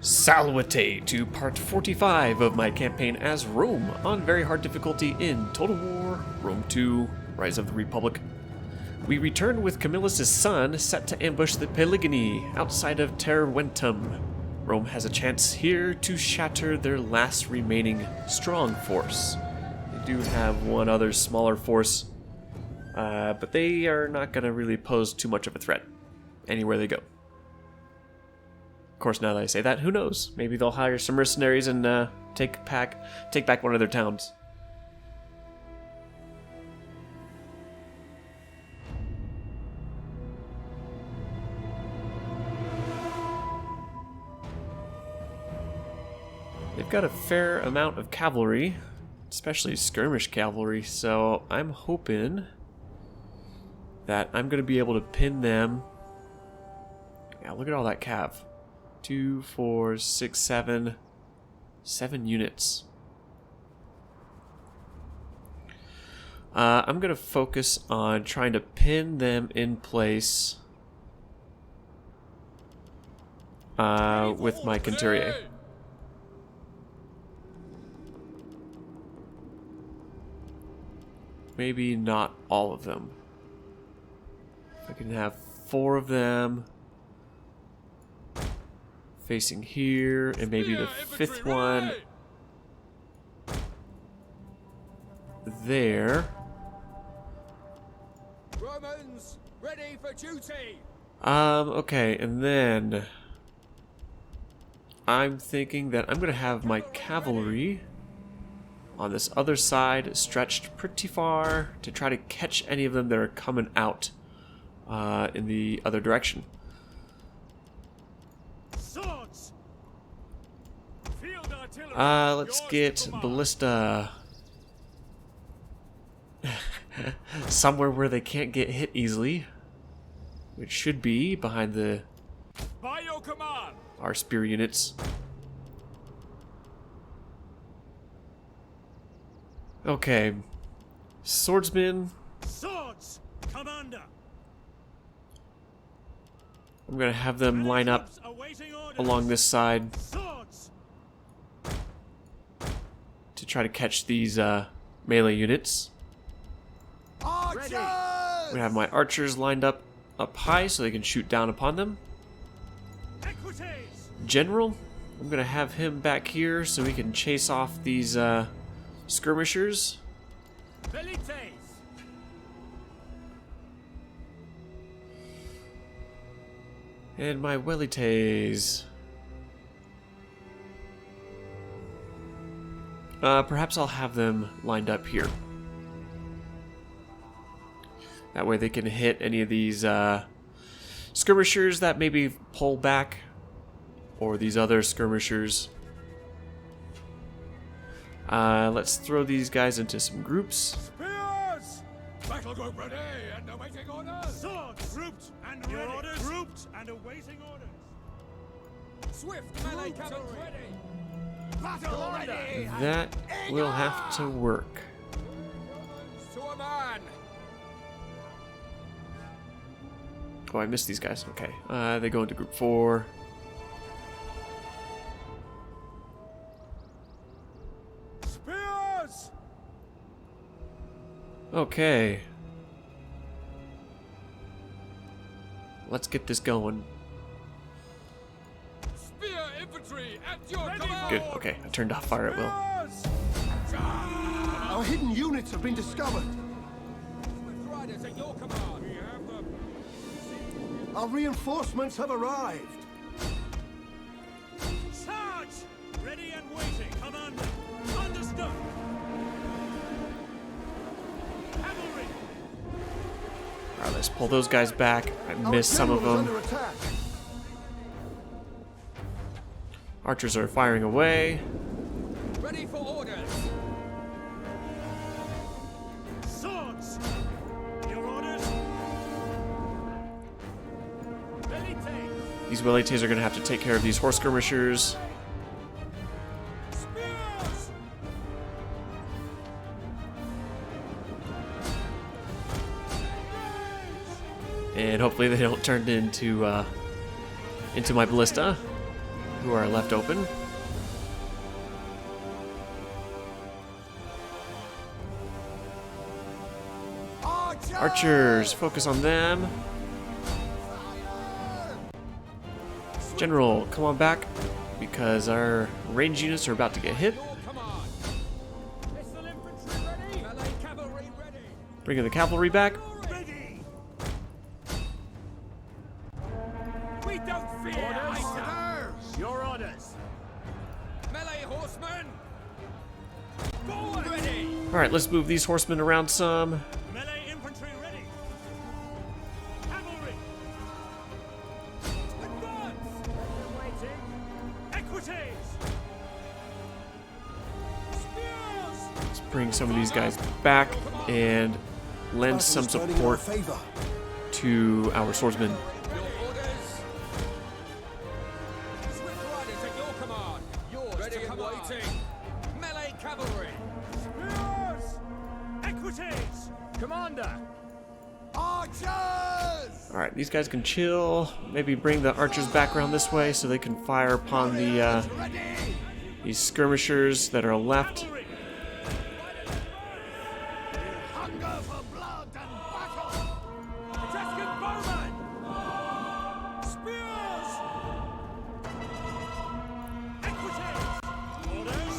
Salute to part 45 of my campaign as Rome on very hard difficulty in Total War, Rome 2, Rise of the Republic. We return with Camillus' son set to ambush the Paeligni outside of Terventum. Rome has a chance here to shatter their last remaining strong force. They do have one other smaller force, but they are not going to really pose too much of a threat anywhere they go. Of course, now that I say that, who knows? Maybe they'll hire some mercenaries and take back one of their towns. They've got a fair amount of cavalry, especially skirmish cavalry, so I'm hoping that I'm going to be able to pin them. Yeah, look at all that cav. 2, 4, 6, 7 units. I'm going to focus on trying to pin them in place with my Conturier. Maybe not all of them. If I can have 4 of them facing here, and maybe the 5th one there. Romans, ready for duty. Okay, and then I'm thinking that I'm gonna have my cavalry on this other side stretched pretty far to try to catch any of them that are coming out in the other direction. Swords. Field artillery. Let's get ballista somewhere where they can't get hit easily, which should be behind By your command. our spear units. Okay, swordsmen. Swords, commander. I'm gonna have them line up along this side Swords. to try to catch these melee units. Archers. I'm gonna have my archers lined up high so they can shoot down upon them. Equites. General, I'm gonna have him back here so we can chase off these skirmishers. Velites. And my Welites. Perhaps I'll have them lined up here. That way they can hit any of these skirmishers that maybe pull back, or these other skirmishers. Let's throw these guys into some groups. Spears. Battle group ready and awaiting orders. Swords grouped and ready. Orders. Grouped and awaiting orders. Swift melee cavalry ready. Battle ready. That will have to work. To a man. Oh, I missed these guys. Okay. They go into group 4. Spears. Okay. Let's get this going. Spear infantry at your command. Good. Okay. I turned off fire at will. Spears. Our hidden units have been discovered. Swift riders at your command. We have them. Our reinforcements have arrived. Charge! Ready and waiting, commander. Understood. Cavalry. Alright, let's pull those guys back. I Our missed some of general is them. under attack. Archers are firing away. Ready for orders. Swords. Your orders. Velites. These Welites are going to have to take care of these horse skirmishers. Spears. And hopefully they don't turn into my ballista. who are left open. Archers, focus on them. General, come on back, because our range units are about to get hit. Bringing the cavalry back. We don't fear. Your orders. Melee horsemen. Forward. Ready. All right, let's move these horsemen around some. Melee infantry ready. Cavalry. Advance. Waiting. Equities. Spears. Let's bring some of these guys back and lend some Battle's turning in our support favor. to our swordsmen. Your orders. Swift riders at your command. Yours ready and waiting. Melee cavalry. Spears. Equities. Commander. Archers. All right, these guys can chill. Maybe bring the archers back around this way so they can fire upon the Ready. these skirmishers that are left. Cavalry. Hunger for blood and battle. Etruscan bowmen. Spears. Equities. Orders.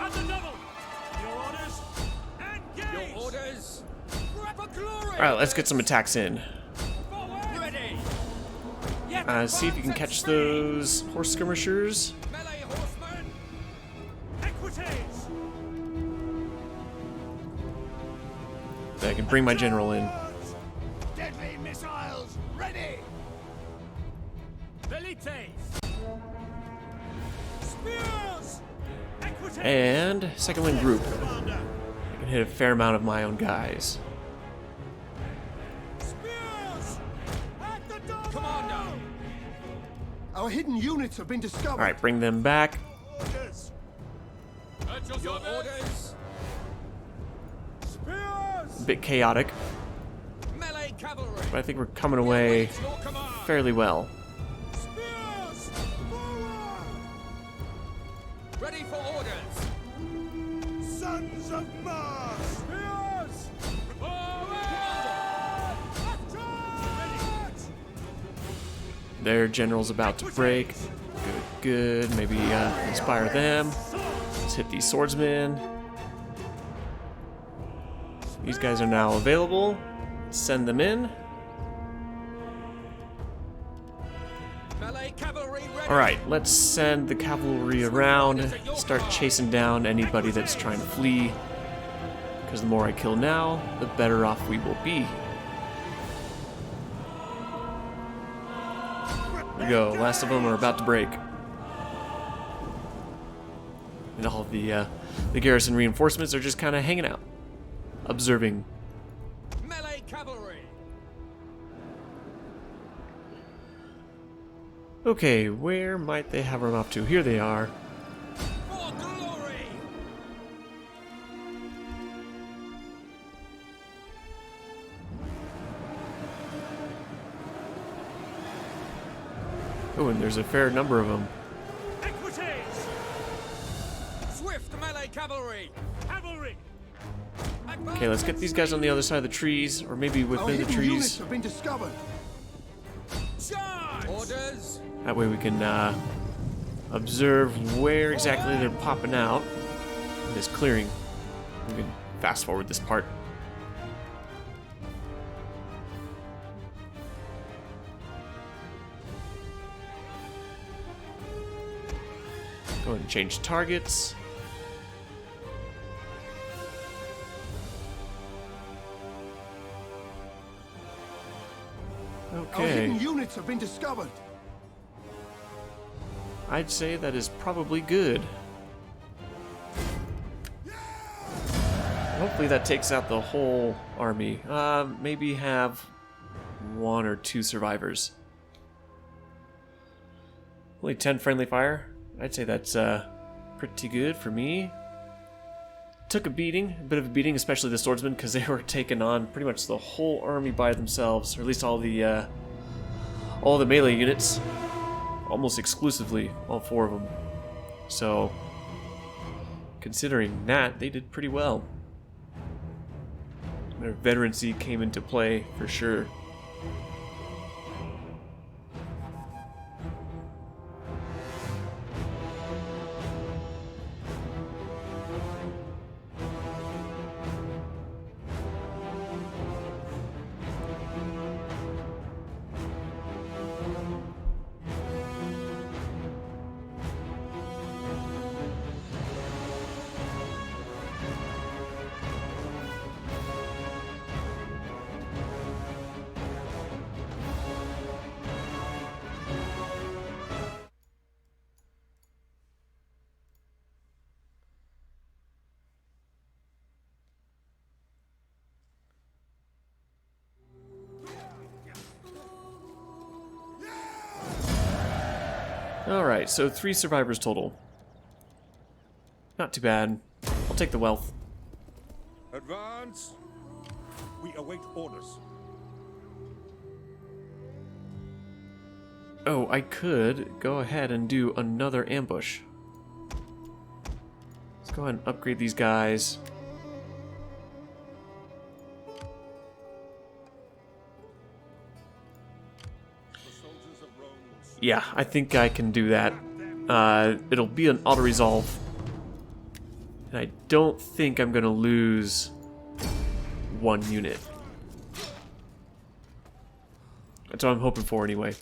At the double. Your orders. Engage. Your orders. Grab a glory. All right, let's get some attacks in. Forward. Ready. See if you can catch those horse skirmishers. Melee horsemen. Equities. I can bring my general in. Deadly missiles ready. Velites. Spears. Equities. And second line group. Commander. I can hit a fair amount of my own guys. Spears. At the double. Commander. Our hidden units have been discovered. All right, bring them back. Orders. At your orders. Spears. A bit chaotic, Melee cavalry. but I think we're coming away Your command. fairly well. Spears. Forward. Ready for orders. Sons of Mars. Spears. Forward. Ready. Their general's about to break. Good, good. Maybe inspire them. Let's hit these swordsmen. These guys are now available. Send them in. Melee cavalry ready. All right, let's send the cavalry around. Start chasing down anybody that's trying to flee. Because the more I kill now, the better off we will be. Here we go. Last of them are about to break. And all the garrison reinforcements are just kind of hanging out, observing. Melee cavalry. Okay, where might they have them up to? Here they are. For glory. Oh, and there's a fair number of them. Equities. Swift melee cavalry. Cavalry. Okay, let's get these guys on the other side of the trees, or maybe Our within the hidden units trees. have been discovered. Charge. Orders. That way we can observe where exactly they're popping out in this clearing. We can fast forward this part. Go ahead and change targets. Our Okay, hidden units have been discovered. I'd say that is probably good. Hopefully that takes out the whole army. Maybe have one or two survivors. Only 10 friendly fire. I'd say that's pretty good for me. Took a beating, a bit of a beating, especially the swordsmen, because they were taking on pretty much the whole army by themselves, or at least all the melee units. almost exclusively, all 4 of them. So, considering that, they did pretty well. Their veterancy came into play for sure. Alright, so 3 survivors total. Not too bad. I'll take the wealth. Advance. We await orders. Oh, I could go ahead and do another ambush. Let's go ahead and upgrade these guys. Yeah, I think I can do that. It'll be an auto-resolve. And I don't think I'm going to lose 1 unit. That's what I'm hoping for anyway.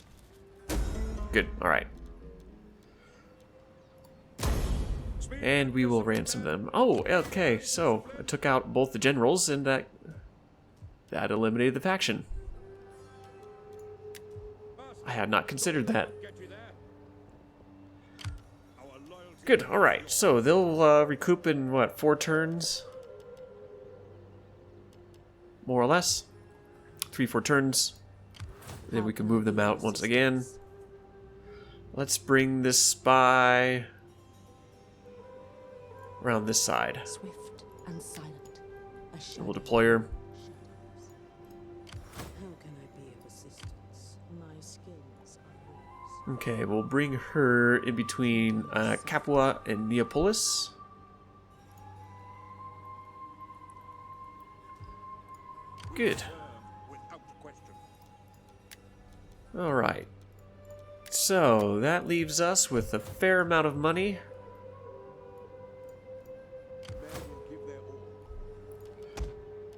Good, alright. And we will ransom them. Oh, okay, so I took out both the generals and that eliminated the faction. I had not considered that. Good, alright. So they'll recoup in, what, 4 turns? More or less. 3-4 turns. Then we can move them out once again. Let's bring this spy around this side. Swift and silent. And we'll deploy her. Okay, we'll bring her in between Capua and Neapolis. Good. Alright. So, that leaves us with a fair amount of money.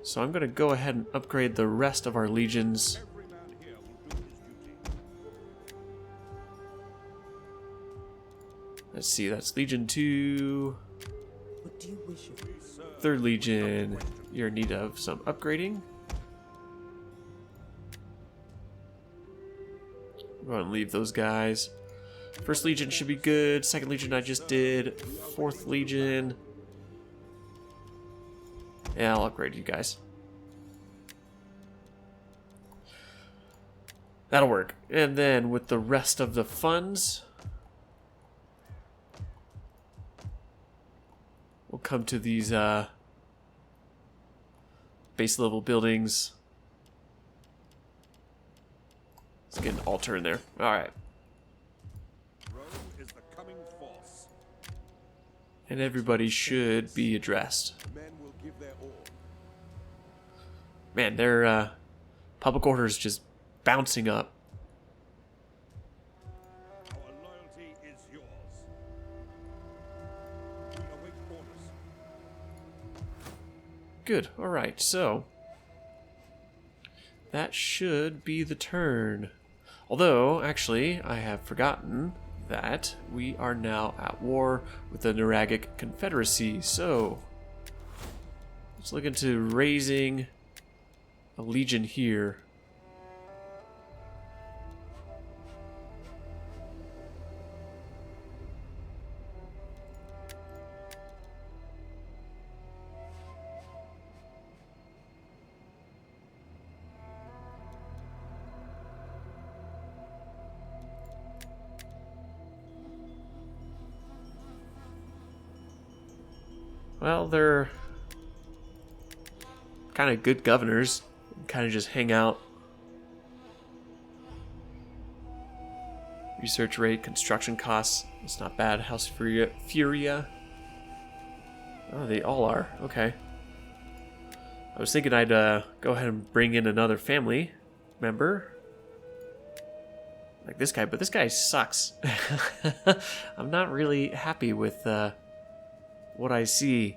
So I'm going to go ahead and upgrade the rest of our legions. Let's see, that's Legion 2. What do you wish of me? 3rd Legion, you're in need of some upgrading. Go ahead and leave those guys. 1st Legion should be good. 2nd Legion I just did. 4th Legion. Yeah, I'll upgrade you guys. That'll work. And then with the rest of the funds, we'll come to these base level buildings. Let's get an altar in there. Alright. Rome is the coming force. And everybody should be addressed. Men will give their all. Man, their public order is just bouncing up. Our loyalty is yours. We await orders. Good. Alright, so that should be the turn. Although, actually, I have forgotten that we are now at war with the Nuragic Confederacy, so let's look into raising a legion here. Well, they're kind of good governors. Kind of just hang out. Research rate, construction costs. It's not bad. House Furia. Oh, they all are. Okay. I was thinking I'd go ahead and bring in another family member. Like this guy, but this guy sucks. I'm not really happy with what I see.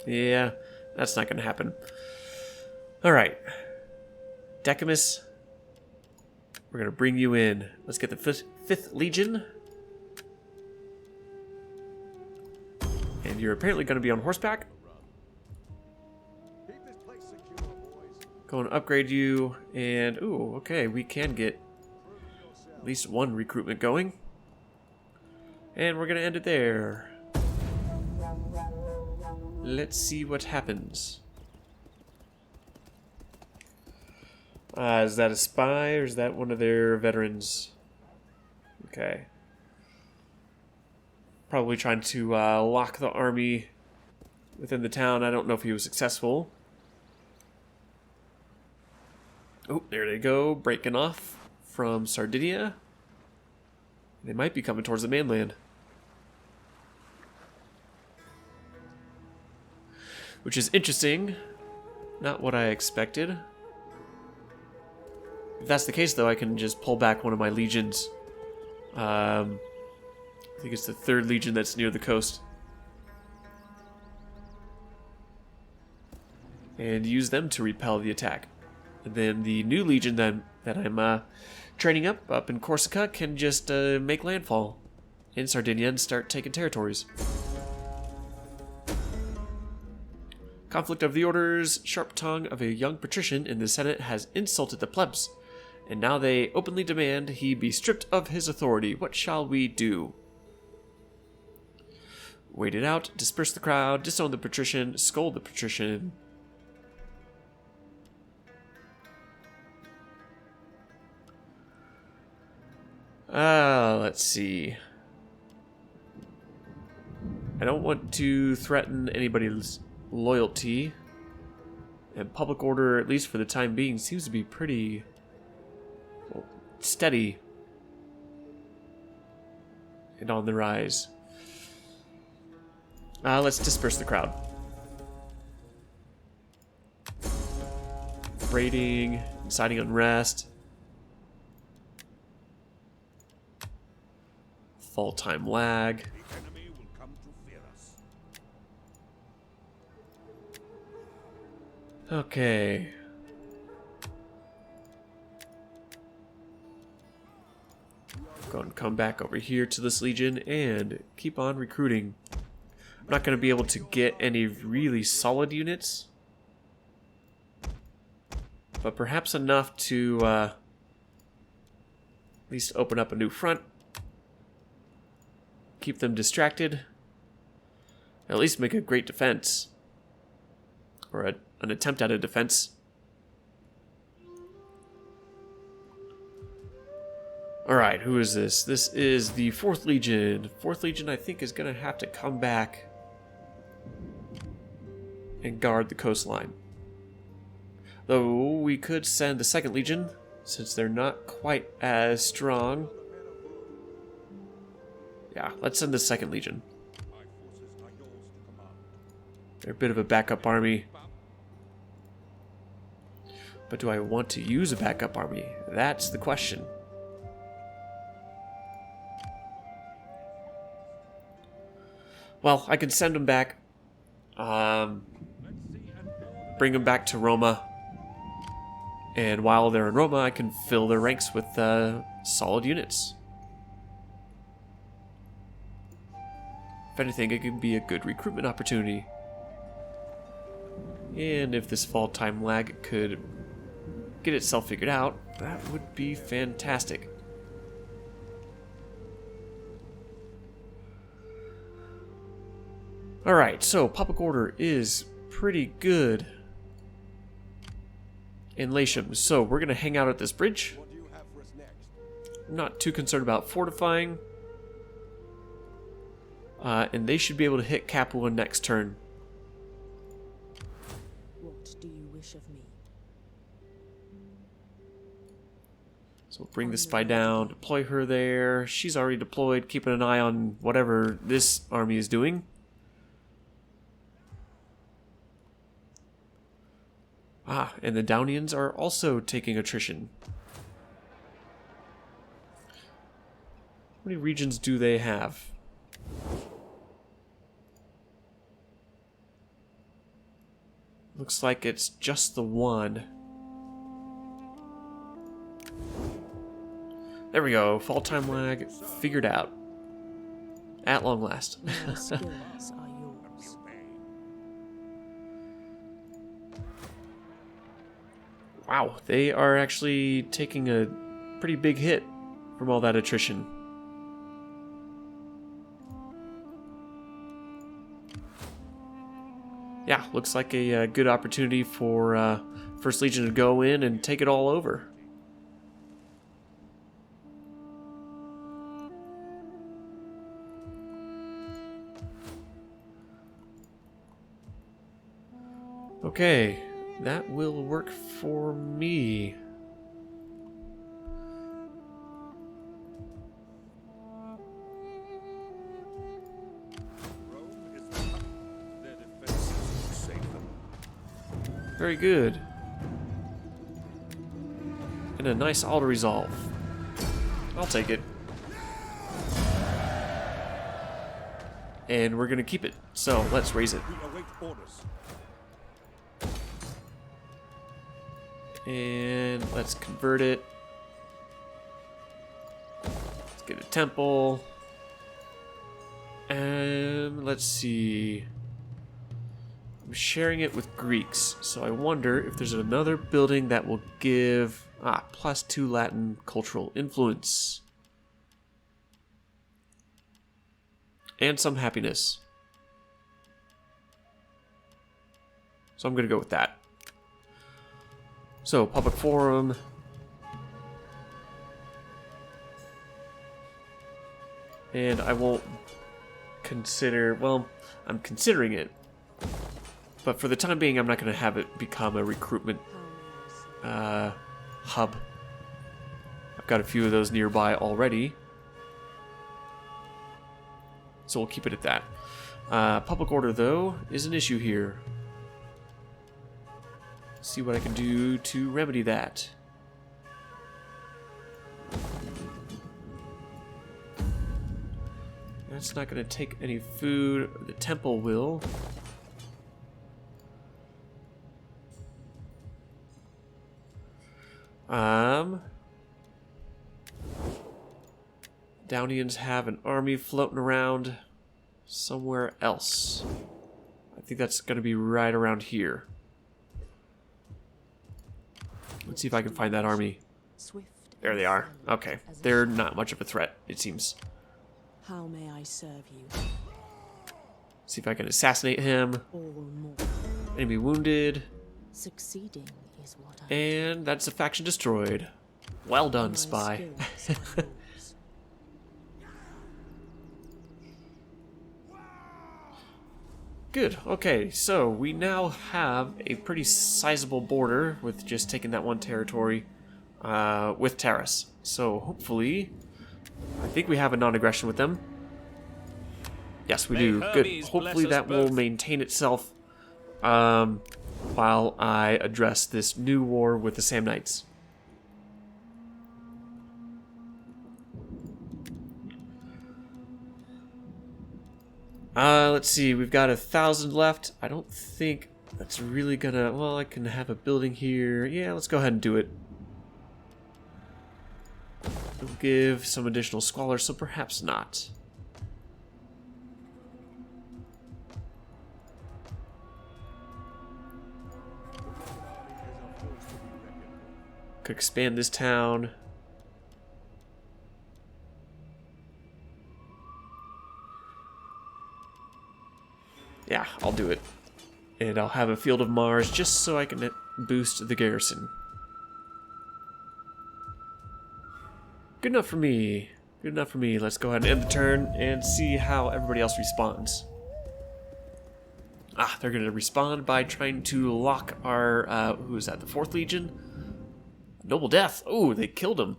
Yeah, that's not going to happen. All right. Decimus, we're going to bring you in. Let's get the 5th Legion. And you're apparently going to be on horseback. Go and upgrade you. And, ooh, okay, we can get at least one recruitment going. And we're going to end it there. Let's see what happens. Is that a spy or is that one of their veterans? Okay. Probably trying to lock the army within the town. I don't know if he was successful. Oh, there they go, breaking off from Sardinia. They might be coming towards the mainland. Which is interesting. Not what I expected. If that's the case, though, I can just pull back one of my legions. I think it's the 3rd Legion that's near the coast. And use them to repel the attack. And then the new Legion that I'm training up in Corsica can just make landfall in Sardinia and start taking territories. Conflict of the Orders. Sharp tongue of a young patrician in the Senate has insulted the plebs, and now they openly demand he be stripped of his authority. What shall we do? Wait it out, disperse the crowd, disown the patrician, scold the patrician. Let's see. I don't want to threaten anybody's loyalty, and public order, at least for the time being, seems to be pretty steady and on the rise. Let's disperse the crowd. Raiding, inciting unrest, fall time lag. Okay. Go and come back over here to this legion and keep on recruiting. I'm not going to be able to get any really solid units, but perhaps enough to at least open up a new front, keep them distracted, at least make a great defense, or an attempt at a defense. Alright, who is this? This is the 4th Legion. 4th Legion, I think, is going to have to come back and guard the coastline. Though we could send the 2nd Legion, since they're not quite as strong. Yeah, let's send the 2nd Legion. They're a bit of a backup army. But do I want to use a backup army? That's the question. Well, I can send them back. Bring them back to Roma. And while they're in Roma, I can fill their ranks with solid units. If anything, it could be a good recruitment opportunity. And if this fall time lag could get itself figured out, that would be fantastic. Alright, so public order is pretty good in Latium, so we're going to hang out at this bridge. What do you have for us next? I'm not too concerned about fortifying. And they should be able to hit Capua next turn. What do you So we'll bring the spy down, deploy her there. She's already deployed, keeping an eye on whatever this army is doing. Ah, and the Daunians are also taking attrition. How many regions do they have? Looks like it's just the one. There we go. Fall time lag figured out. At long last. Your skills are yours. Wow, they are actually taking a pretty big hit from all that attrition. Yeah, looks like a good opportunity for First Legion to go in and take it all over. Okay, that will work for me. Rome is the hub. Their defenses will save them. Very good. And a nice auto-resolve. I'll take it. And we're gonna keep it, so let's raise it. We await orders. And let's convert it. Let's get a temple. And let's see. I'm sharing it with Greeks, so I wonder if there's another building that will give +2 Latin cultural influence. And some happiness. So I'm gonna go with that. So, public forum. And I won't consider, well, I'm considering it. But for the time being, I'm not going to have it become a recruitment hub. I've got a few of those nearby already. So we'll keep it at that. Public order, though, is an issue here. See what I can do to remedy that. That's not going to take any food. The temple will. Daunians have an army floating around somewhere else. I think that's going to be right around here. Let's see if I can find that army. There they are. Okay. They're not much of a threat, it seems. How may I serve you? See if I can assassinate him. All more. Enemy wounded. Succeeding is what I And that's a faction destroyed. Well done, My spy. skills are yours. Good. Okay, so we now have a pretty sizable border with just taking that one territory with Taris. So hopefully, I think we have a non-aggression with them. Yes, we do. Good. Hopefully that will maintain itself while I address this new war with the Samnites. Let's see, we've got 1,000 left. I don't think that's really gonna... Well, I can have a building here. Yeah, let's go ahead and do it. It'll give some additional squalor, so perhaps not. Could expand this town. Yeah, I'll do it. And I'll have a Field of Mars just so I can boost the garrison. Good enough for me. Good enough for me. Let's go ahead and end the turn and see how everybody else responds. They're going to respond by trying to lock our... who is that? The 4th Legion? Noble Death. Oh, they killed him.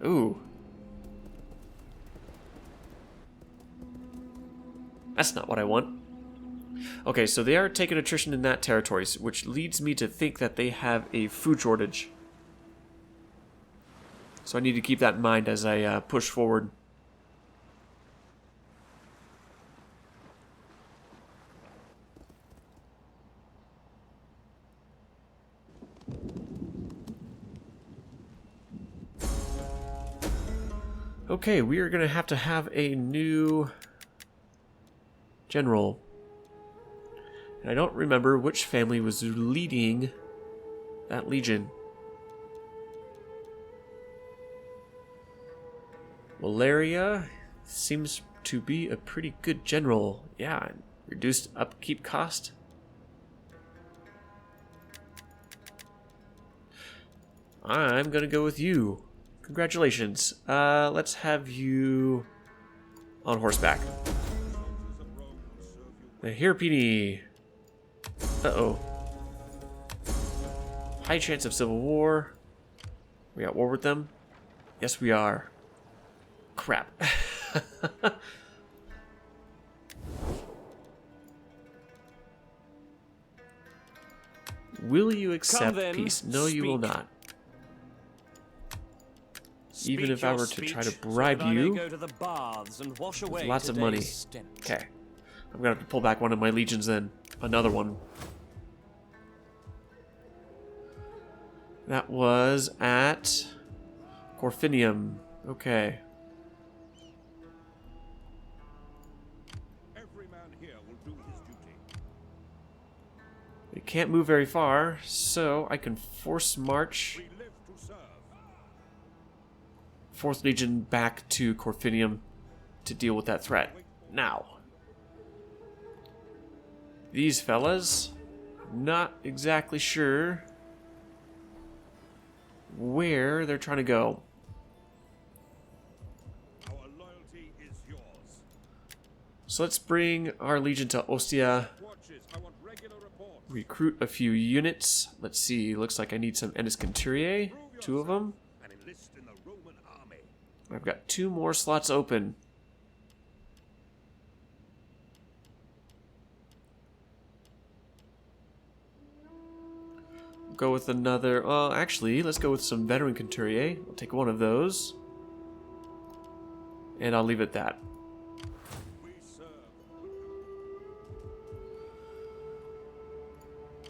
Ooh. That's not what I want. Okay, so they are taking attrition in that territory, which leads me to think that they have a food shortage. So I need to keep that in mind as I push forward. Okay, we are going to have a new general. And I don't remember which family was leading that legion. Malaria seems to be a pretty good general. Yeah, reduced upkeep cost. I'm going to go with you. Congratulations. Let's have you on horseback. The Hirpini. Uh-oh. High chance of civil war. We at war with them? Yes, we are. Crap. Will you accept peace? No, you will not. Even if I were to try to bribe you with lots of money. Okay. I'm gonna have to pull back one of my legions then. Another one. That was at Corfinium. Okay. Every man here will do his duty. They can't move very far, so I can force march We live to serve. 4th Legion back to Corfinium to deal with that threat. Now, these fellas, not exactly sure where they're trying to go. Our loyalty is yours. So let's bring our legion to Ostia, Watches, I want regular reports. recruit a few units. Let's see, looks like I need some Ennis Conturier, 2 of them. And enlist in the Roman army. I've got 2 more slots open. Go with another. Well, actually, let's go with some veteran Conturier. I'll take one of those. And I'll leave it at that. We serve.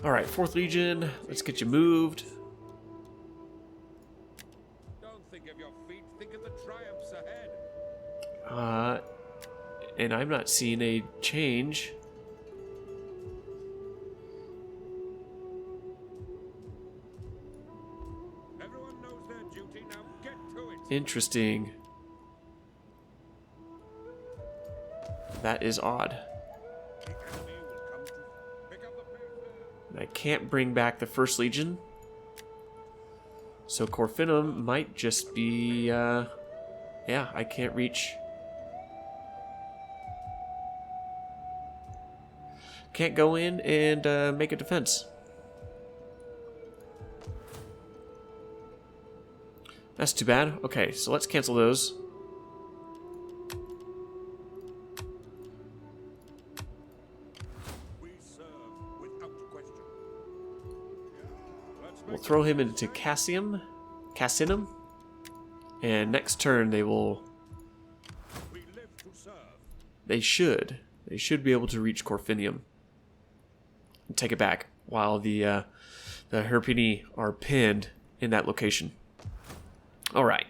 Alright, 4th Legion. Let's get you moved. Don't think of your feet, think of the triumphs ahead. And I'm not seeing a change. Everyone knows their duty, now get to it. Interesting. That is odd. The enemy will come to pick up the pace. I can't bring back the 1st Legion. So Corfinum might just be, yeah, I can't reach. Can't go in and make a defense. That's too bad. Okay, so let's cancel those. We serve without question. Let's We'll make throw him into Cassinum. And next turn they will... we live to serve. They should be able to reach Corfinium. And take it back while the Hirpini are pinned in that location. Alright.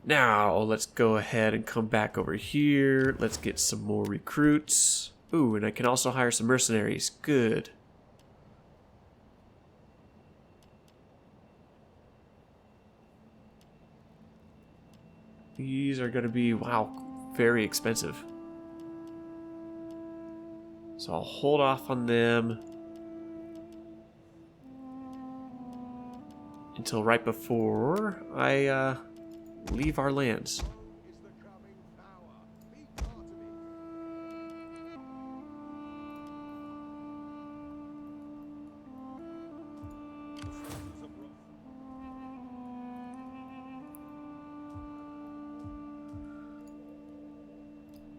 Now, let's go ahead and come back over here. Let's get some more recruits. Ooh, and I can also hire some mercenaries. Good. These are going to be, wow, very expensive. So I'll hold off on them until right before I leave our lands. Is the coming power. Be part of it.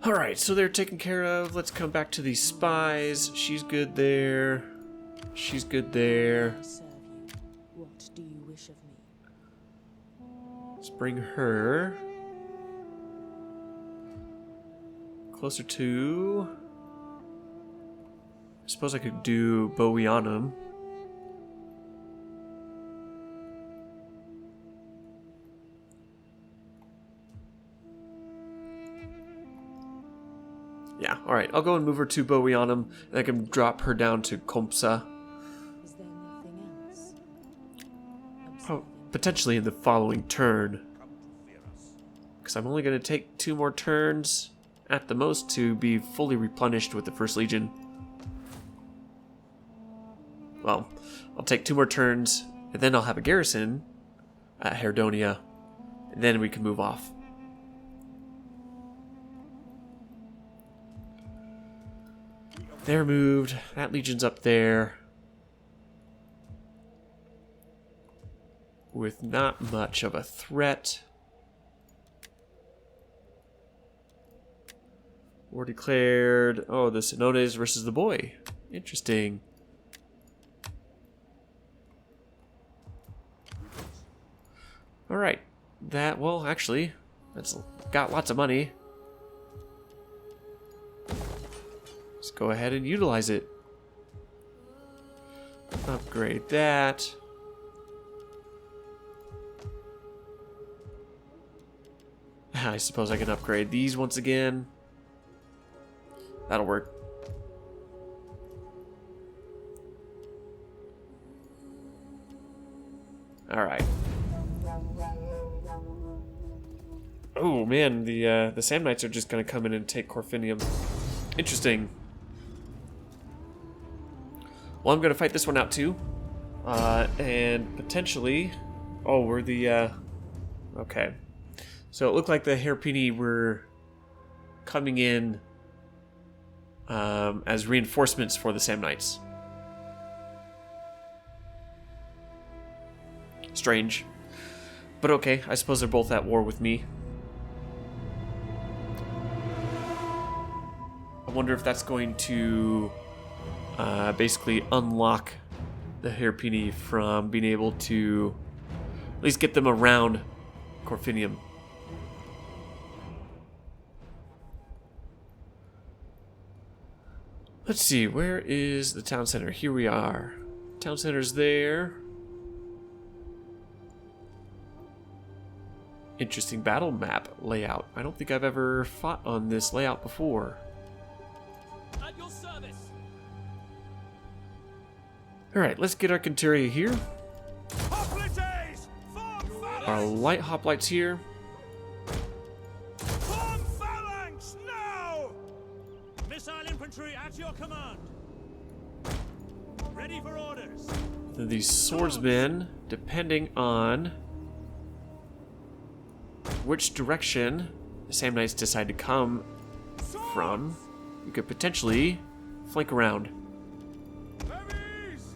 Alright, so they're taken care of. Let's come back to these spies. She's good there. She's good there. I serve you. What do you wish of me? Let's bring her closer to... I suppose I could do Bowianum. Yeah, alright. I'll go and move her to Bowianum, and I can drop her down to Compsa. Is there nothing else? Potentially in the following turn. Because I'm only going to take 2 more turns at the most to be fully replenished with the First Legion. Well, I'll take 2 more turns, and then I'll have a garrison at Herdonia, and then we can move off. They're moved. That legion's up there. With not much of a threat. War declared. Oh, the Senones versus the boy. Interesting. Alright. That, well, actually, that's got lots of money. Let's go ahead and utilize it. Upgrade that. I suppose I can upgrade these once again. That'll work. Alright. Oh man, the Sam Knights are just gonna come in and take Corfinium. Interesting. Well, I'm gonna fight this one out too. And potentially... Oh, we're the... Okay. So it looked like the Hirpini were coming in as reinforcements for the Sam Knights. Strange. But okay, I suppose they're both at war with me. I wonder if that's going to basically unlock the Hirpini from being able to at least get them around Corfinium. Let's see, where is the town center? Here we are. Town center's there. Interesting battle map layout. I don't think I've ever fought on this layout before. At your service. Alright, let's get our Canteria here. Hoplites! Form Our phalanx! light hoplites here. Form phalanx now! Missile infantry at your command. Ready for orders. Then these swordsmen, depending on which direction the Sam Knights decide to come from, you could potentially flank around. Levies!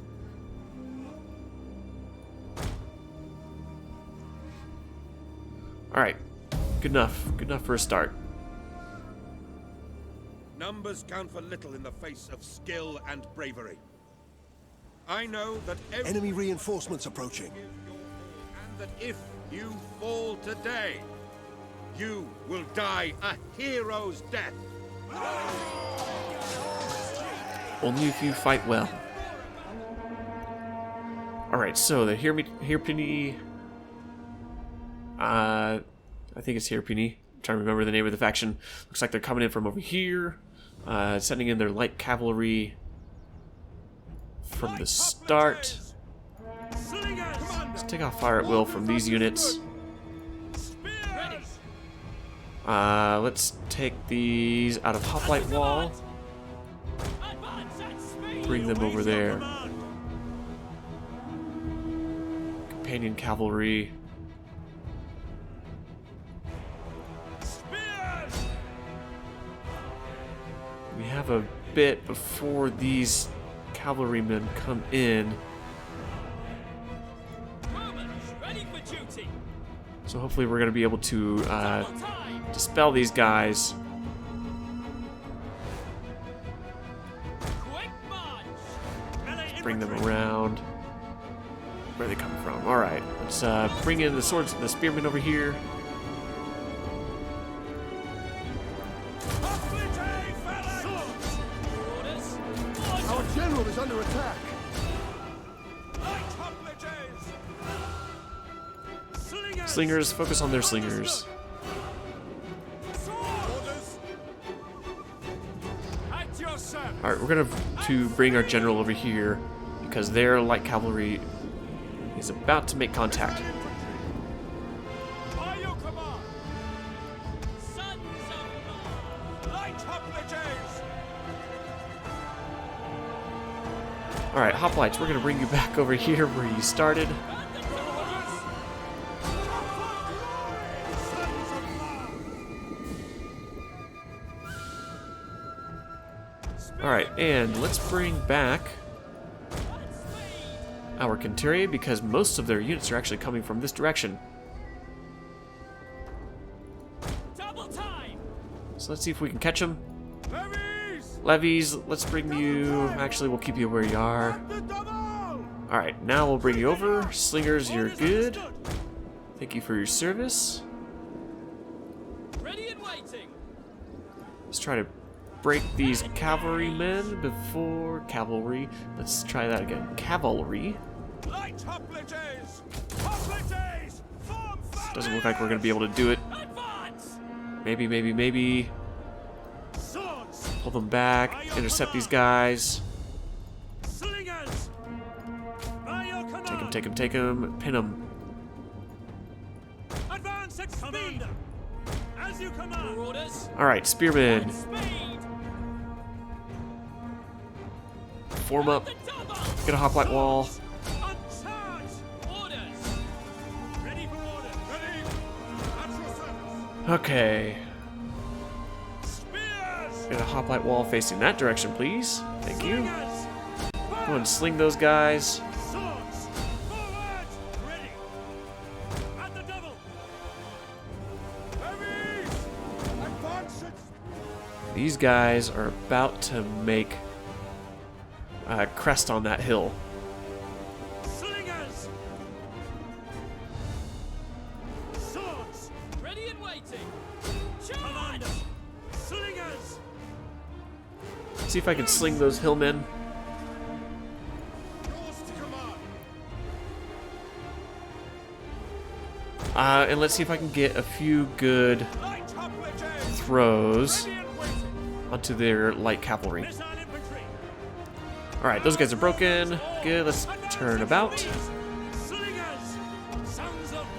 Alright, good enough. Good enough for a start. Numbers count for little in the face of skill and bravery. I know that Enemy reinforcements approaching. and that if you fall today, you will die a hero's death. Only if you fight well. Alright, so the Hirpini... I think it's Hirpini. I'm trying to remember the name of the faction. Looks like they're coming in from over here. Sending in their light cavalry from the start. Let's take off fire at will from these units. Let's take these out of hoplite wall. Bring them over there. Companion cavalry. We have a bit before these cavalrymen come in. So hopefully we're going to be able to dispel these guys bring them around. Where are they coming from? Alright, let's bring in the swords, the spearmen over here. Our general is under attack. Slingers, focus on their slingers. Alright, we're gonna to bring our general over here because their light cavalry is about to make contact. Alright, hoplites, we're gonna bring you back over here where you started. Alright, and let's bring back our Canteria because most of their units are actually coming from this direction. So let's see if we can catch them. Levies, let's bring you... Actually, we'll keep you where you are. Alright, now we'll bring you over. Slingers, you're good. Thank you for your service. Let's try to break these cavalrymen before... Cavalry. Let's try that again. Cavalry. Doesn't look like we're going to be able to do it. Maybe, maybe, maybe. Pull them back. Intercept these guys. Take them, take them, take them. Pin them. Alright, spearmen. Form up. Get a hoplite wall. Okay. Get a hoplite wall facing that direction, please. Thank you. Go and sling those guys. These guys are about to make a crest on that hill. See if I can sling those hillmen. And let's see if I can get a few good throws onto their light cavalry. Alright, those guys are broken. Good, let's turn about.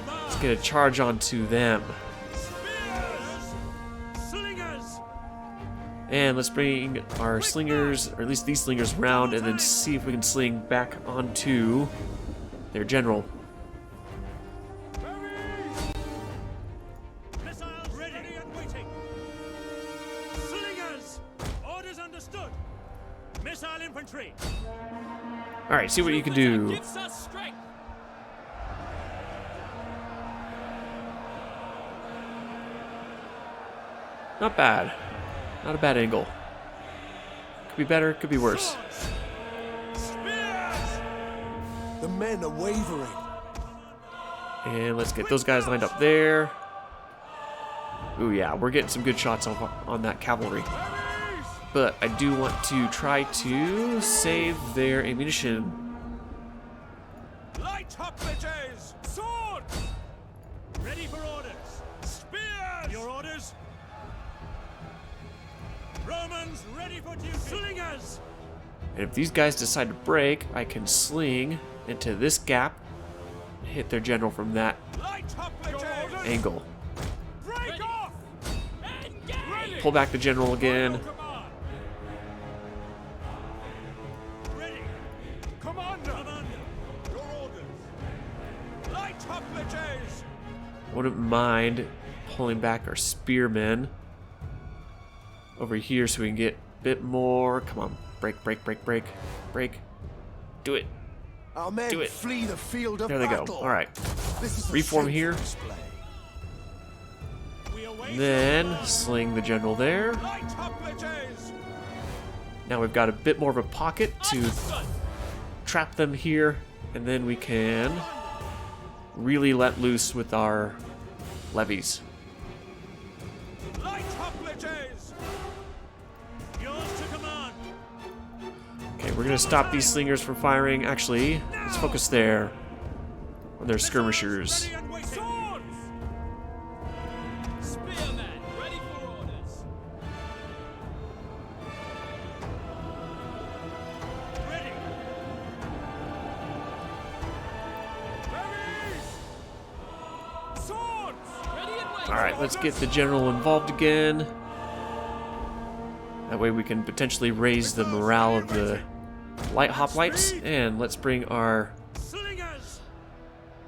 Let's get a charge onto them. And let's bring our slingers, or at least these slingers, around and then see if we can sling back onto their general. Alright, see what you can do. Not bad. Not a bad angle. Could be better, could be worse. The men are wavering. And let's get those guys lined up there. Ooh, yeah, we're getting some good shots on that cavalry. But I do want to try to save their ammunition. Light hoplites! Swords! Ready for orders! Spears! Your orders? Romans ready for duty! Slingers! And if these guys decide to break, I can sling into this gap and hit their general from that angle. Break off! Pull back the general again. Ready! Commander! Your orders! Light hoplites! Wouldn't mind pulling back our spearmen over here so we can get a bit more. Come on, break, break, break, break, break. Do it. Our men Do it. flee the field of There they go. battle. All right. This is a Reform shameful here. display. We await Then sling the general there. light hoplites! Now we've got a bit more of a pocket to trap them here, and then we can really let loose with our levies. Light hoplites! Yours to command! Okay, we're gonna stop these slingers from firing. Actually, let's focus there on their skirmishers. Ready and waiting. Swords! Spearmen, ready for orders. Ready. Berries! Swords! Ready and waiting. Alright, let's get the general involved again. That way we can potentially raise the morale of the light hoplites. And let's bring our Slingers!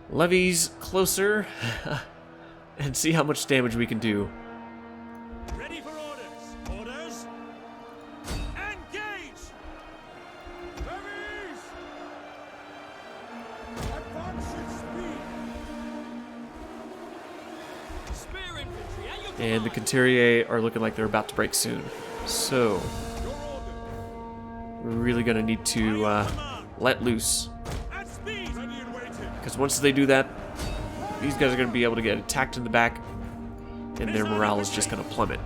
levies closer and see how much damage we can do. Ready for orders. Orders. Engage! Berries! Advance at speed! Spear infantry at your And the command. Conturier are looking like they're about to break soon. So, Your order. we're really going to need to Command. let loose. At speed! Ready and waiting. Because once they do that, these guys are going to be able to get attacked in the back, and their morale is just going to plummet.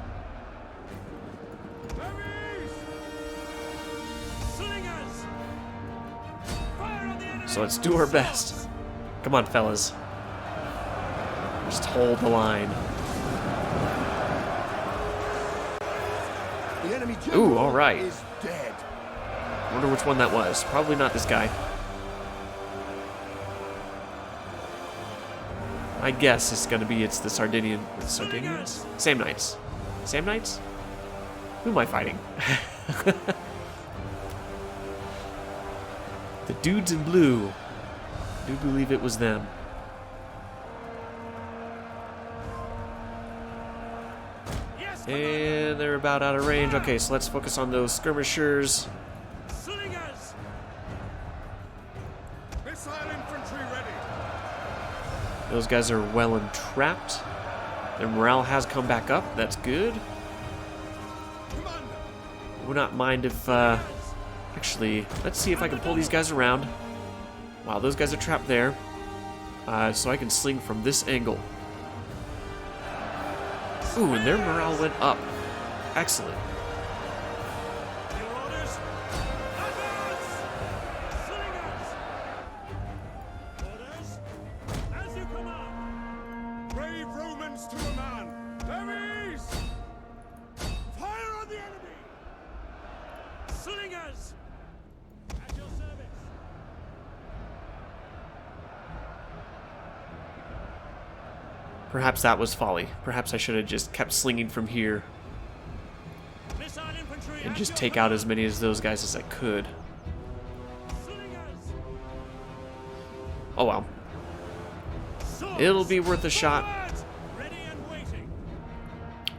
Berries! Slingers! Fire on the enemy! So let's do our best. Come on, fellas. Just hold the line. The enemy Ooh, general all right. is dead. Wonder which one that was. Probably not this guy. My guess is going to be it's the Sardinians? Samnites. Samnites? Who am I fighting? The dudes in blue. I do believe it was them. Yes, And they're about out of range. Okay, so let's focus on those skirmishers. Slingers! Missile infantry ready. Those guys are well entrapped. Their morale has come back up. That's good. Commander. Would not mind if, actually, let's see if I can pull these guys around. Wow, those guys are trapped there. So I can sling from this angle. Ooh, and their morale went up. Excellent. Your orders. Advance! Slingers! Orders. As you command. Brave Romans to a man. Berries! Fire on the enemy! Slingers! At your service. Perhaps that was folly. Perhaps I should have just kept slinging from here Missile infantry and at just your take out as many of those guys as I could. Slingers! Oh well. Swords! It'll be worth a shot. Forward! Ready and waiting.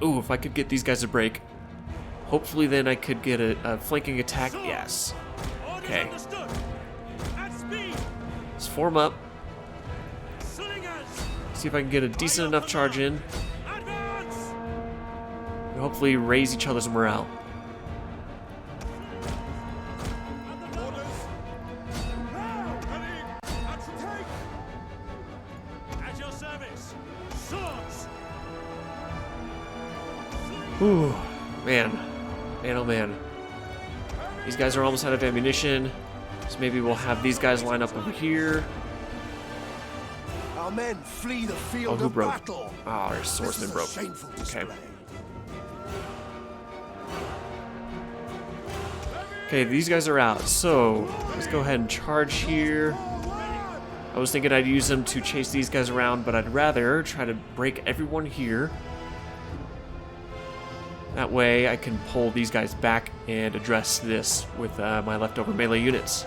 Ooh, if I could get these guys a break. Hopefully then I could get a flanking attack. Swords! Yes. Orders Okay. understood. At speed. Let's form up. Slingers! See if I can get a decent enough charge in. Advance! And hopefully raise each other's morale. At the orders. Now! Ready! At take! At your service. Swords! Ooh, man. Man, oh man. These guys are almost out of ammunition. So maybe we'll have these guys line up over here. Our men flee the Oh, field who of broke? battle. Oh, our This swordsman is a broke. shameful Okay. display. Okay, these guys are out. So let's go ahead and charge here. I was thinking I'd use them to chase these guys around, but I'd rather try to break everyone here. That way I can pull these guys back and address this with my leftover melee units.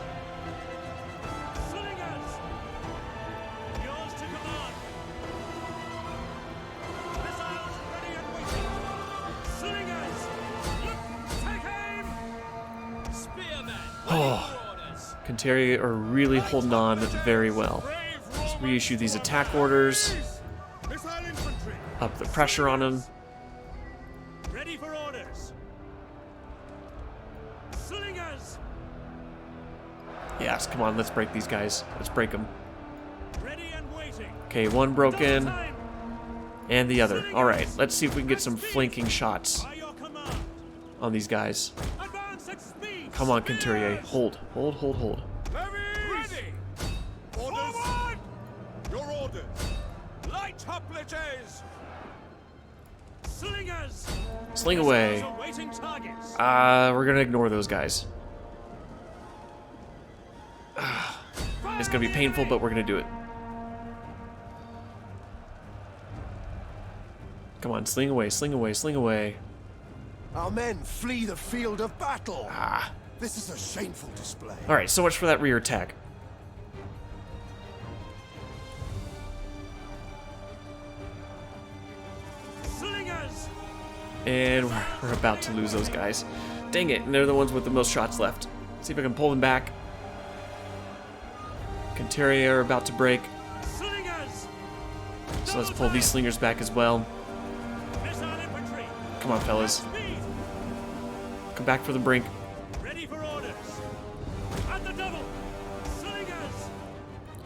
Slingers! Yours to command. Missiles ready and waiting. Slingers! Take aim! Spearmen! Oh, Conturier are really holding on very well. Let's reissue these attack orders, Missile infantry. up the pressure on them. Ready for orders. Slingers! Yes, come on, let's break these guys. Let's break them. Ready and waiting. Okay, one broken, Double time. and the other. Alright, let's see if we can get some flanking shots By your command. on these guys. Advance at speed. Come on, Conturier. Hold, hold, hold, hold. Ready! Orders! Forward. Your orders! Light hoplites! Slingers. Sling away. Awaiting targets. We're gonna ignore those guys. It's gonna be painful, but we're gonna do it. Come on, sling away, sling away, sling away. Our men flee the field of battle. Ah. This is a shameful display. Alright, so much for that rear attack. Slingers. And we're about to lose those guys. Dang it, and they're the ones with the most shots left. See if I can pull them back. Conturier are about to break, Slingers. so let's pull these slingers back as well. Missile infantry. Come on, fellas. Speed. Come back for the brink. Ready for orders. At the double. Slingers.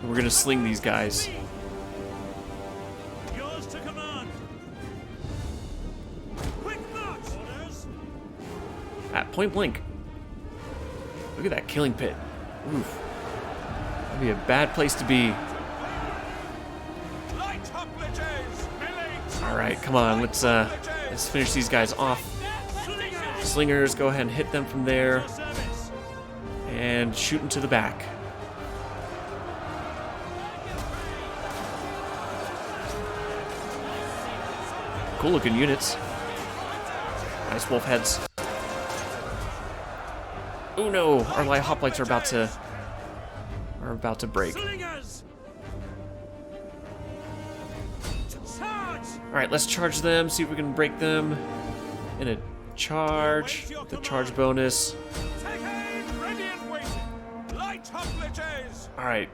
We're gonna sling these guys. Speed. Yours to command. Quick march. Orders. At point blank. Look at that killing pit. Oof. That'd be a bad place to be. Light hoplites! Melee! Alright, come on, let's finish these guys off. Slingers. Slingers, go ahead and hit them from there. Your service. And shoot into the back. Cool looking units. Nice wolf heads. Oh no, our light hoplites are about to break. Slingers. Charge. Alright, let's charge them, see if we can break them in a charge. The charge bonus. Take aim! Ready and waiting! Light hoplites! Alright,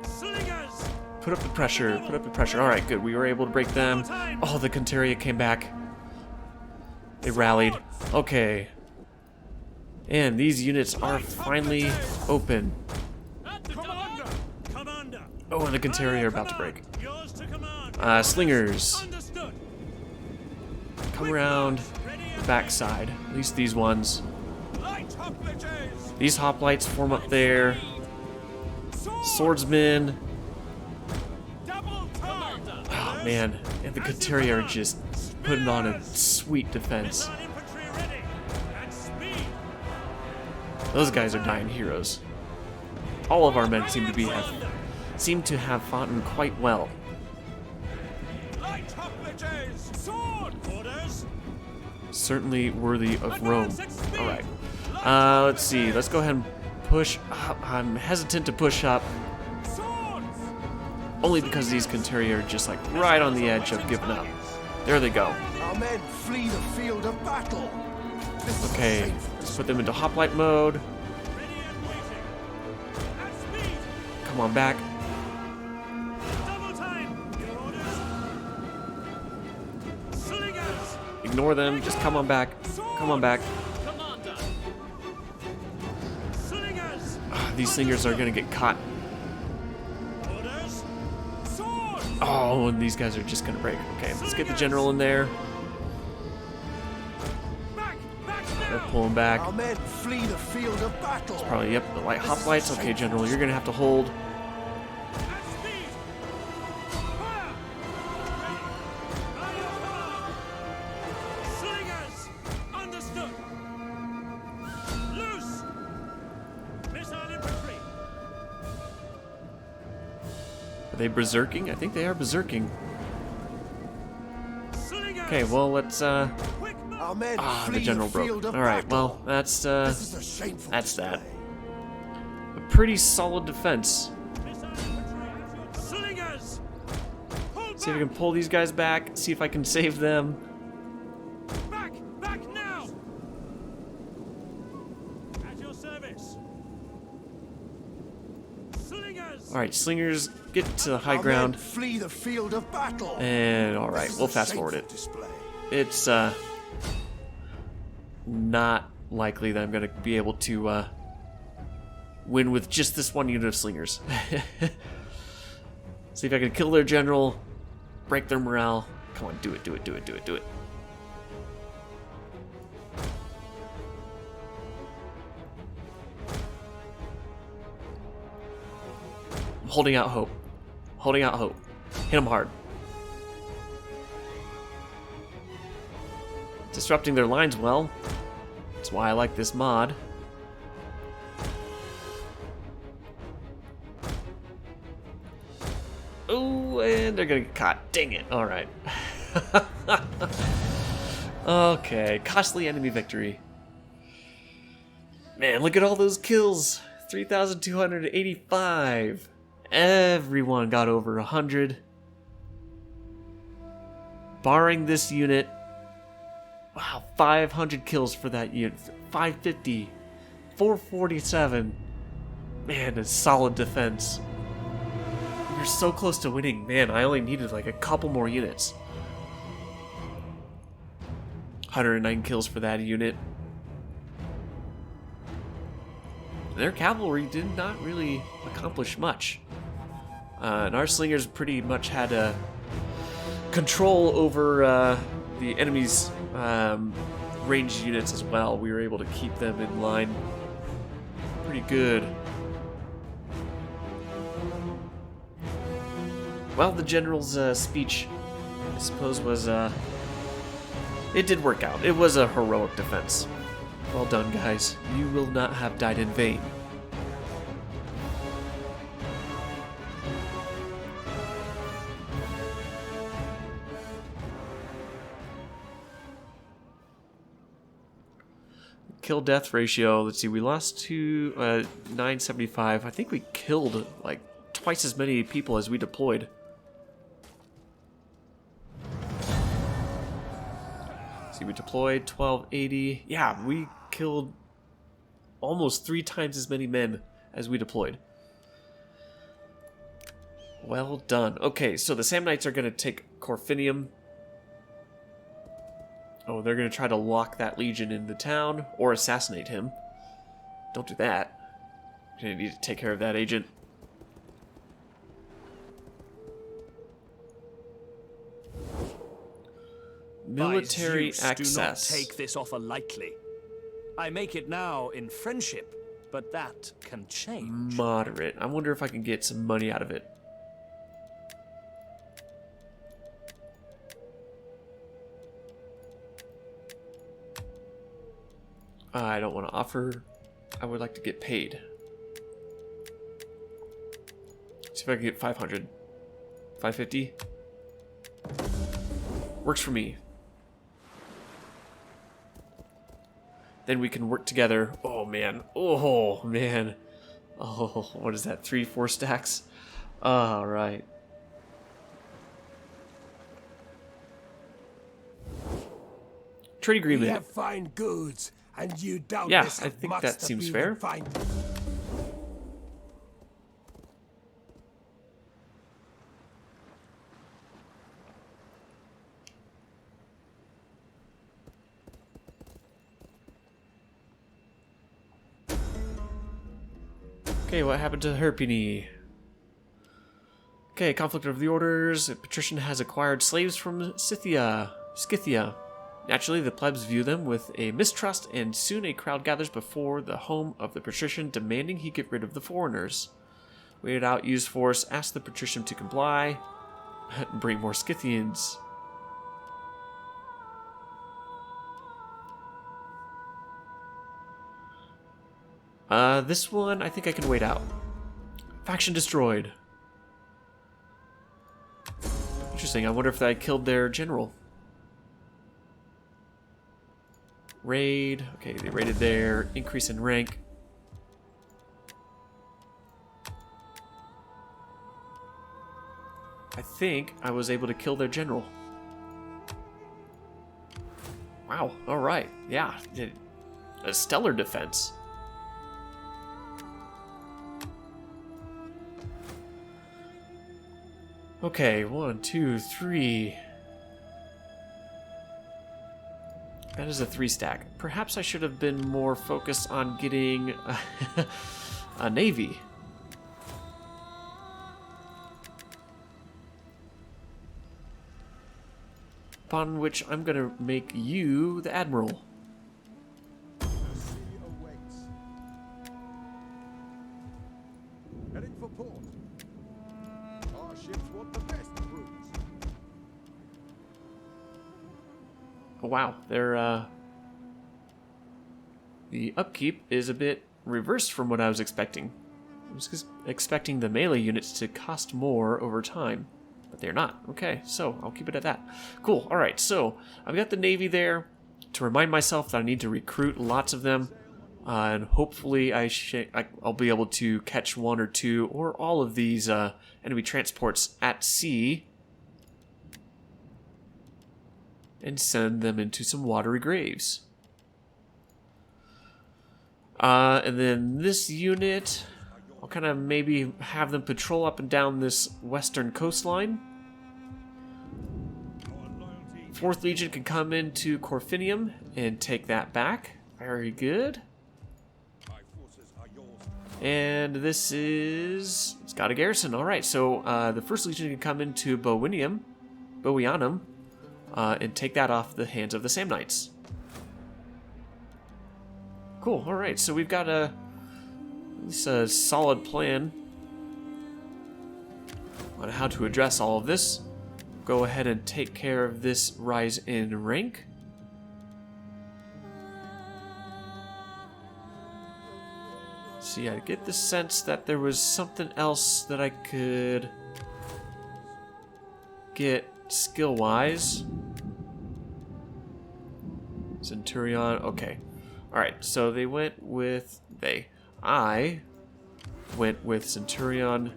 Slingers. put up the pressure, put up the pressure. Alright, good, we were able to break them. Oh, the Conturier came back. They rallied. Okay. And these units are finally open. At the Commander! Commander. Oh, and the Conturier are about to break. Yours to command. Slingers, Understood. come around the backside. At least these ones. Light hoplites! These hoplites form up there. Swordsmen. Double time! Oh man, and the Conturier are just putting on a sweet defense. Missile infantry ready. At speed. Those guys are dying heroes. All of our men seem to have fought quite well. Light hoplites! Sword. Orders. Certainly worthy of Rome. Alright. Let's see. Let's go ahead and push up. I'm hesitant to push up. Swords. Only because these Conturier are just like right on the edge of giving up. There they go. Our men flee the field of battle. This is a Okay. shameful Let's put them into hoplite mode. Ready and waiting. At speed. Come on back. Double time. Your orders. Slingers. Ignore them. Just come on back. Come on back. Commander. Slingers. These slingers are gonna get caught. Orders. Sword. Oh, and these guys are just gonna break. Okay, let's get the general in there. Back. Back We'll now. pull him back. Our men flee the field of battle. Probably, yep, the light hoplites. Okay, general, you're gonna have to hold. At speed. Fire. By your command. Slingers. Understood. Loose. Missile infantry. Are they berserking? I think they are berserking. Slingers. Okay, well, let's, Quick march. Our men the flee general the broke. field of Alright, battle. well, that's, This is a shameful that's that. display. a pretty solid defense. Missile infantry at your slingers. Pull See if I back. can pull these guys back, see if I can save them. Back. Back now. At your service. Slingers. Alright, slingers, get to the high Our ground. men flee the field of battle. And, This alright, is we'll a fast forward shameful it. Display. It's, not likely that I'm gonna be able to, win with just this one unit of slingers. See if I can kill their general, break their morale. Come on, do it, do it, do it, do it, do it. I'm holding out hope. Holding out hope. Hit them hard. Disrupting their lines well. That's why I like this mod. Oh, and they're gonna get caught. Dang it. Alright. Okay, costly enemy victory. Man, look at all those kills. 3,285. Everyone got over 100. Barring this unit. Wow, 500 kills for that unit. 550. 447. Man, a solid defense. We're so close to winning. Man, I only needed like a couple more units. 109 kills for that unit. Their cavalry did not really accomplish much. And our slingers pretty much had a control over the enemy's ranged units as well. We were able to keep them in line pretty good. Well, the general's speech, I suppose, was, it did work out. It was a heroic defense. Well done, guys. You will not have died in vain. Kill-death ratio, let's see, we lost to 975. I think we killed, like, twice as many people as we deployed. We deployed 1280. Yeah, we killed almost 3 times as many men as we deployed. Well done. Okay, so the Samnites are going to take Corfinium. Oh, they're going to try to lock that legion in the town or assassinate him. Don't do that. You're going to need to take care of that agent. Military By Zeus, access. Do not take this offer lightly. I make it now in friendship, but that can change. Moderate. I wonder if I can get some money out of it. I don't want to offer. I would like to get paid. See if I can get 500. 550. Works for me. Then we can work together. Oh man. Oh man. Oh, what is that? 3-4 stacks? All right. Trade We agreement. have fine goods, and you doubtless Yeah, I have think much that to seems be fair. refined. Okay, what happened to Hirpini? Okay, conflict of the orders. A patrician has acquired slaves from Scythia. Naturally, the plebs view them with a mistrust, and soon a crowd gathers before the home of the patrician, demanding he get rid of the foreigners. Waited out, used force, asked the patrician to comply, bring more Scythians. This one, I think I can wait out. Faction destroyed. Interesting, I wonder if I killed their general. Raid. Okay, they raided there. Increase in rank. I think I was able to kill their general. Wow, alright. Yeah, a stellar defense. Okay, 1, 2, 3. That is a 3 stack. Perhaps I should have been more focused on getting a navy. Upon which I'm going to make you the admiral. The sea awaits. Heading for port. Our ships want the best crews. Oh, wow, they're the upkeep is a bit reversed from what I was expecting. I was just expecting the melee units to cost more over time, but they're not. Okay, so I'll keep it at that. Cool. All right, so I've got the navy there to remind myself that I need to recruit lots of them, and hopefully I'll be able to catch one or two or all of these enemy transports at sea and send them into some watery graves. And then this unit, I'll kind of maybe have them patrol up and down this western coastline. 4th Legion can come into Corfinium and take that back. Very good. And this is... it's got a garrison. Alright, so the 1st Legion can come into Boianum, and take that off the hands of the Samnites. Cool, alright, so we've got at least a solid plan on how to address all of this. Go ahead and take care of this rise in rank. See, I get the sense that there was something else that I could get skill-wise. Centurion, okay. Alright, so they went with... I went with Centurion.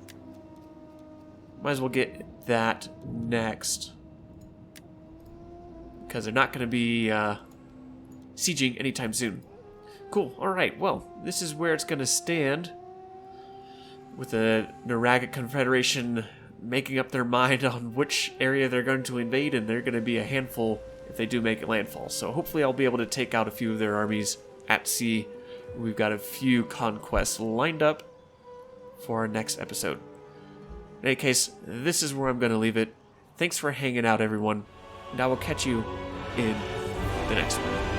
Might as well get that next, because they're not going to be sieging anytime soon. Cool, alright, well, this is where it's going to stand, with the Naragic Confederation making up their mind on which area they're going to invade, and they're going to be a handful if they do make it landfall. So hopefully I'll be able to take out a few of their armies at sea. We've got a few conquests lined up for our next episode. In any case, this is where I'm going to leave it. Thanks for hanging out, everyone, and I will catch you in the next one.